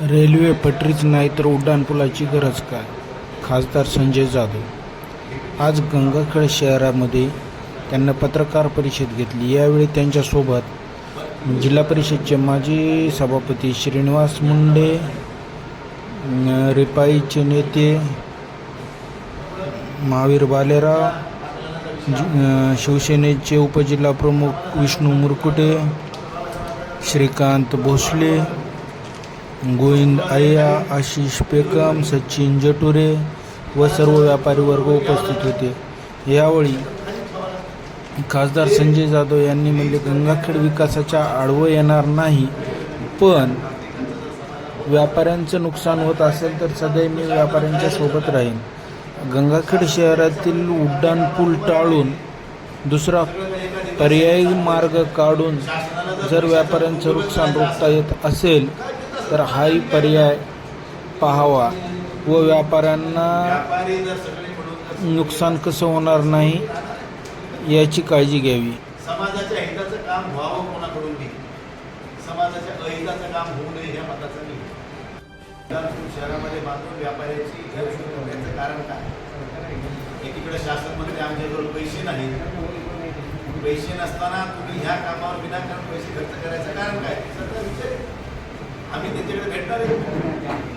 Railway पटरीच नाही तर उड्डाणपुलाची गरज काय? खासदार संजय जाधव आज गंगाखेड शहरामध्ये त्यांना पत्रकार परिषद घेतली। यावेळी त्यांच्यासोबत जिल्हा परिषदचे माजी सभापती श्रीनिवास मुंडे, रिपाईचे नेते महावीर बालेराव, शिवसेनेचे उपजिल्हाप्रमुख विष्णू मुरकुटे, श्रीकांत भोसले, गोविंद आय्या, आशिष पेकम, सचिन जटुरे व सर्व व्यापारी वर्ग उपस्थित होते। यावेळी खासदार संजय जाधव यांनी म्हणले, गंगाखेड विकासाच्या आडवं येणार नाही, पण व्यापाऱ्यांचं नुकसान होत असेल तर सदैव मी व्यापाऱ्यांच्या सोबत राहीन। गंगाखेड शहरातील उड्डाणपूल टाळून दुसरा पर्यायी मार्ग काढून जर व्यापाऱ्यांचं नुकसान रोखता येत असेल तर हाही पर्याय पाहावा व व्यापाऱ्यांना नुकसान कसं होणार नाही याची काळजी घ्यावी। समाजाच्या हिताचं काम व्हावं कोणाकडून नाही, समाजाच्या अहिताचं काम होऊ नये ह्या मताचं नाही। शहरामध्ये बांधून व्यापाऱ्याची घर सुरू करण्याचं कारण काय? एकीकडे शासन म्हणते आमच्याजवळ पैसे नाहीत, पैसे नसताना तुम्ही ह्या कामावर विनाकारण पैसे खर्च करायचं कारण काय? आम्ही त्यांच्याकडे भेटणार आहे।